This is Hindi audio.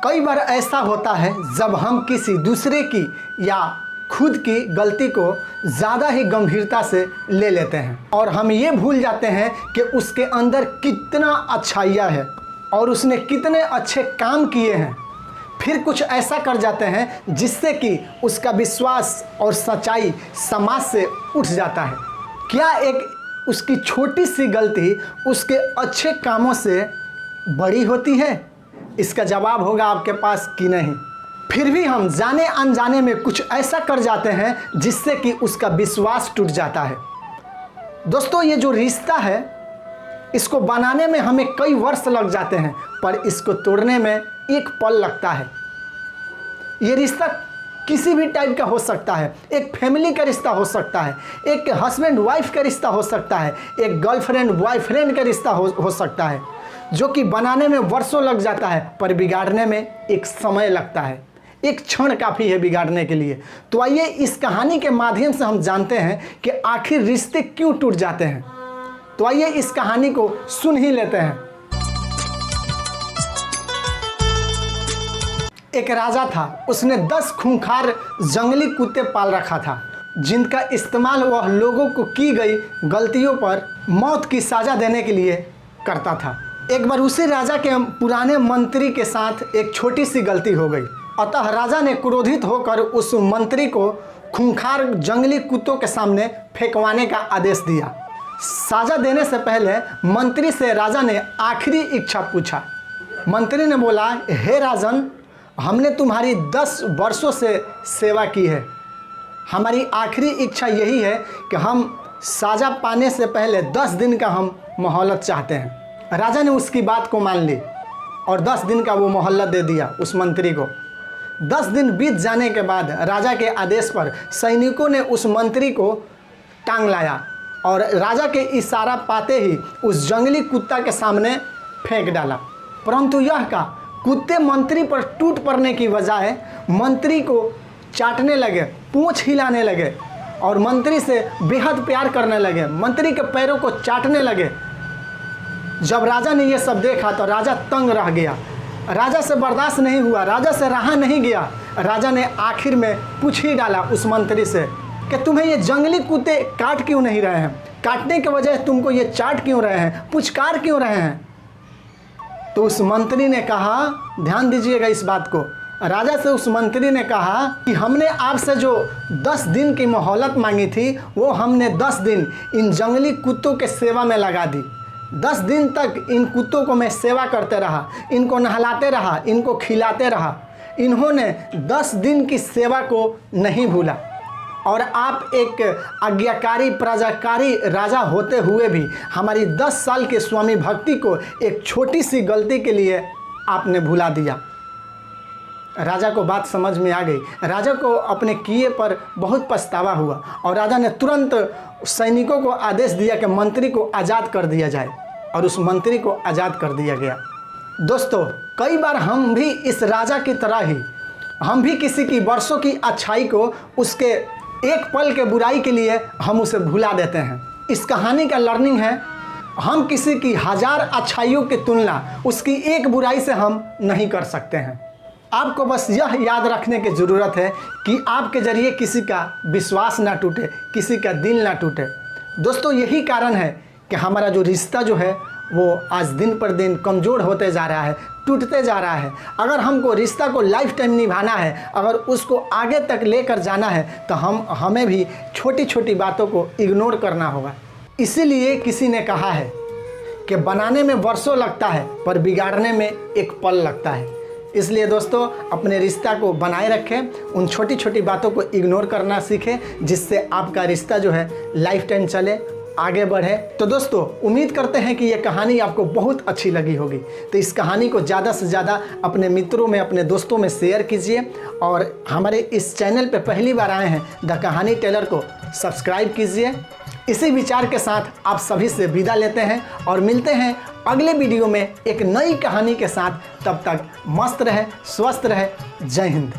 कई बार ऐसा होता है जब हम किसी दूसरे की या खुद की गलती को ज़्यादा ही गंभीरता से ले लेते हैं और हम ये भूल जाते हैं कि उसके अंदर कितना अच्छाइयाँ है और उसने कितने अच्छे काम किए हैं। फिर कुछ ऐसा कर जाते हैं जिससे कि उसका विश्वास और सच्चाई समाज से उठ जाता है। क्या एक उसकी छोटी सी गलती उसके अच्छे कामों से बड़ी होती है? इसका जवाब होगा आपके पास कि नहीं। फिर भी हम जाने अनजाने में कुछ ऐसा कर जाते हैं जिससे कि उसका विश्वास टूट जाता है। दोस्तों, ये जो रिश्ता है इसको बनाने में हमें कई वर्ष लग जाते हैं, पर इसको तोड़ने में एक पल लगता है। ये रिश्ता किसी भी टाइप का हो सकता है, एक फैमिली का रिश्ता हो सकता है, एक हस्बैंड वाइफ का रिश्ता हो सकता है, एक गर्लफ्रेंड बॉयफ्रेंड का रिश्ता हो सकता है, जो कि बनाने में वर्षों लग जाता है पर बिगाड़ने में एक समय लगता है। एक क्षण काफ़ी है बिगाड़ने के लिए। तो आइए इस कहानी के माध्यम से हम जानते हैं कि आखिर रिश्ते क्यों टूट जाते हैं। तो आइए इस कहानी को सुन ही लेते हैं। एक राजा था, उसने 10 खूंखार जंगली कुत्ते पाल रखा था, जिनका इस्तेमाल वह लोगों को की गई गलतियों पर मौत की सजा देने के लिए करता था। एक बार उसी राजा के पुराने मंत्री के साथ एक छोटी सी गलती हो गई, अतः राजा ने क्रोधित होकर उस मंत्री को खूंखार जंगली कुत्तों के सामने फेंकवाने का आदेश दिया। सजा देने से पहले मंत्री से राजा ने आखिरी इच्छा पूछा। मंत्री ने बोला, हे राजन, हमने तुम्हारी 10 वर्षों से सेवा की है, हमारी आखिरी इच्छा यही है कि हम सजा पाने से पहले 10 दिन का हम मोहलत चाहते हैं। राजा ने उसकी बात को मान ली और 10 दिन का वो मोहलत दे दिया उस मंत्री को। 10 दिन बीत जाने के बाद राजा के आदेश पर सैनिकों ने उस मंत्री को टांग लाया और राजा के इशारा पाते ही उस जंगली कुत्ता के सामने फेंक डाला। परंतु यह का कुत्ते मंत्री पर टूट पड़ने की बजाय मंत्री को चाटने लगे, पूंछ हिलाने लगे और मंत्री से बेहद प्यार करने लगे, मंत्री के पैरों को चाटने लगे। जब राजा ने यह सब देखा तो राजा तंग रह गया। राजा से बर्दाश्त नहीं हुआ, राजा से रहा नहीं गया। राजा ने आखिर में पूछ ही डाला उस मंत्री से कि तुम्हें ये जंगली कुत्ते काट क्यों नहीं रहे हैं, काटने के वजह तुमको ये चाट क्यों रहे हैं, पुचकार क्यों रहे हैं। तो उस मंत्री ने कहा, ध्यान दीजिएगा इस बात को, राजा से उस मंत्री ने कहा कि हमने आपसे जो 10 दिन की मोहलत मांगी थी वो हमने 10 दिन इन जंगली कुत्तों के सेवा में लगा दी। 10 दिन तक इन कुत्तों को मैं सेवा करते रहा, इनको नहलाते रहा, इनको खिलाते रहा। इन्होंने 10 दिन की सेवा को नहीं भूला और आप एक आज्ञाकारी प्रजाकारी राजा होते हुए भी हमारी 10 साल के स्वामी भक्ति को एक छोटी सी गलती के लिए आपने भुला दिया। राजा को बात समझ में आ गई। राजा को अपने किए पर बहुत पछतावा हुआ और राजा ने तुरंत सैनिकों को आदेश दिया कि मंत्री को आज़ाद कर दिया जाए और उस मंत्री को आज़ाद कर दिया गया। दोस्तों, कई बार हम भी इस राजा की तरह ही हम भी किसी की वर्षों की अच्छाई को उसके एक पल के बुराई के लिए हम उसे भुला देते हैं। इस कहानी का लर्निंग है, हम किसी की 1000 अच्छाइयों की तुलना उसकी एक बुराई से हम नहीं कर सकते हैं। आपको बस यह याद रखने की ज़रूरत है कि आपके ज़रिए किसी का विश्वास ना टूटे, किसी का दिल ना टूटे। दोस्तों, यही कारण है कि हमारा जो रिश्ता जो है वो आज दिन पर दिन कमज़ोर होते जा रहा है, टूटते जा रहा है। अगर हमको रिश्ता को लाइफ टाइम निभाना है, अगर उसको आगे तक लेकर जाना है तो हमें भी छोटी छोटी बातों को इग्नोर करना होगा। इसीलिए किसी ने कहा है कि बनाने में वर्षों लगता है पर बिगाड़ने में एक पल लगता है। इसलिए दोस्तों, अपने रिश्ता को बनाए रखें, उन छोटी छोटी बातों को इग्नोर करना सीखें, जिससे आपका रिश्ता जो है लाइफ टाइम चले, आगे बढ़े। तो दोस्तों, उम्मीद करते हैं कि ये कहानी आपको बहुत अच्छी लगी होगी। तो इस कहानी को ज़्यादा से ज़्यादा अपने मित्रों में, अपने दोस्तों में शेयर कीजिए और हमारे इस चैनल पे पहली बार आए हैं द कहानी टेलर को सब्सक्राइब कीजिए। इसी विचार के साथ आप सभी से विदा लेते हैं और मिलते हैं अगले वीडियो में एक नई कहानी के साथ। तब तक मस्त रहे, स्वस्थ रहे। जय हिंद।